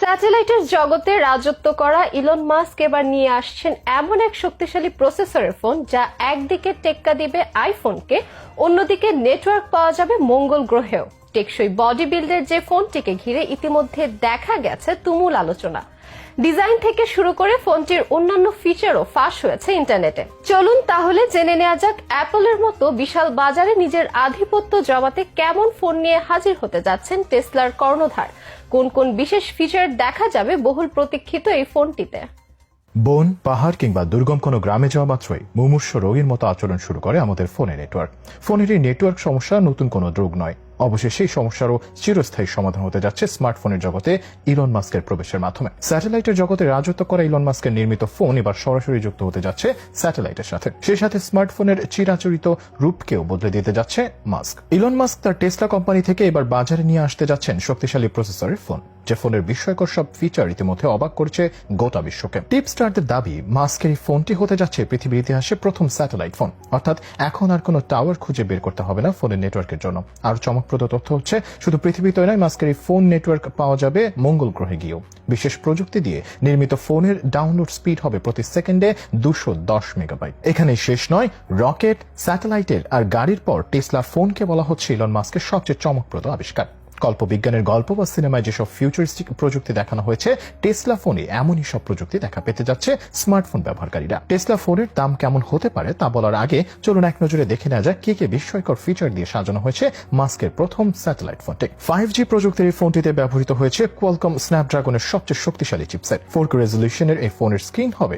স্যাটেলাইটের জগতে রাজত্ব করা ইলন মাস্ক এবার নিয়ে আসছেন এমন এক শক্তিশালী প্রসেসরের ফোন যা একদিকে টেক্কা দিবে আইফোনকে, অন্যদিকে নেটওয়ার্ক পাওয়া যাবে মঙ্গল গ্রহেও। টেকসই বডি বিল্ডের যে ফোনটিকে ঘিরে ইতিমধ্যে দেখা গেছে তুমুল আলোচনা। ডিজাইন থেকে শুরু করে ফোনটির অন্যান্য ফিচারও ফাঁস হয়েছে ইন্টারনেটে। চলুন তাহলে জেনে নেওয়া যাক অ্যাপলের মতো বিশাল বাজারে নিজের আধিপত্য জমাতে কেমন ফোন নিয়ে হাজির হতে যাচ্ছেন টেসলার কর্ণধার। কোন কোন বিশেষ ফিচার দেখা যাবে বহুল প্রতীক্ষিত এই ফোনটিতে। বন, পাহাড় কিংবা দুর্গম কোনো গ্রামে যাওয়া মাত্রই মুমূর্ষু রোগীর মতো আচরণ শুরু করে আমাদের ফোনের নেটওয়ার্ক। ফোনের এই নেটওয়ার্ক সমস্যা নতুন কোনো রোগ নয়, অবশেষে এই সমস্যারও চিরস্থায়ী সমাধান হতে যাচ্ছে স্মার্টফোনের জগতে ইলন মাস্কের প্রবেশের মাধ্যমে। স্যাটেলাইটের জগতে রাজত্ব করা ইলন মাস্কের নির্মিত ফোন এবার সরাসরি যুক্ত হতে যাচ্ছে স্যাটেলাইটের সাথে। সেই সাথে স্মার্টফোনের চিরাচরিত রূপকেও বদলে দিতে যাচ্ছে মাস্ক। ইলন মাস্ক তার টেসলা কোম্পানি থেকে এবার বাজারে নিয়ে আসতে যাচ্ছেন শক্তিশালী প্রসেসরের ফোন, যে ফোনের বিস্ময়কর সব ফিচার ইতিমধ্যে অবাক করছে গোটা বিশ্বকে। টিপস্টারদের দাবি, মাস্কের এই ফোনটি হতে যাচ্ছে পৃথিবীর ইতিহাসে প্রথম স্যাটেলাইট ফোন, অর্থাৎ এখন আর কোনো টাওয়ার খুঁজে বের করতে হবে না ফোনের নেটওয়ার্কের জন্য। আর চমকপ্রদ তথ্য হচ্ছে, শুধু পৃথিবীতেই নয়, মাস্কের এই ফোন নেটওয়ার্ক পাওয়া যাবে মঙ্গল গ্রহে গিয়েও। বিশেষ প্রযুক্তি দিয়ে নির্মিত ফোনের ডাউনলোড স্পিড হবে প্রতি সেকেন্ডে 210 মেগাবাইট। এখানেই শেষ নয়, রকেট, স্যাটেলাইটের আর গাড়ির পর টেসলা ফোনকে বলা হচ্ছে ইলন মাস্কের সবচেয়ে চমকপ্রদ আবিষ্কার। কল্পবিজ্ঞানের গল্প বা সিনেমায় যেসব ফিউচারিস্টিক প্রযুক্তি দেখানো হয়েছে, টেসলা ফোনে এমনই সব প্রযুক্তি দেখা পেতে যাচ্ছে স্মার্টফোন ব্যবহারকারীরা। টেসলা ফোনের দাম কেমন হতে পারে তা বলার আগে চলুন এক নজরে দেখে নেওয়া যাক কে বিস্ময়কর ফিচার দিয়ে সাজানো হয়েছে মাস্কের প্রথম স্যাটেলাইট ফোনটি। 5G প্রযুক্তির এই ফোনটিতে ব্যবহৃত হয়েছে কোয়ালকম স্ন্যাপড্রাগনের সবচেয়ে শক্তিশালী চিপসেট। 4K রেজলিউশনের এই ফোনের স্ক্রিন হবে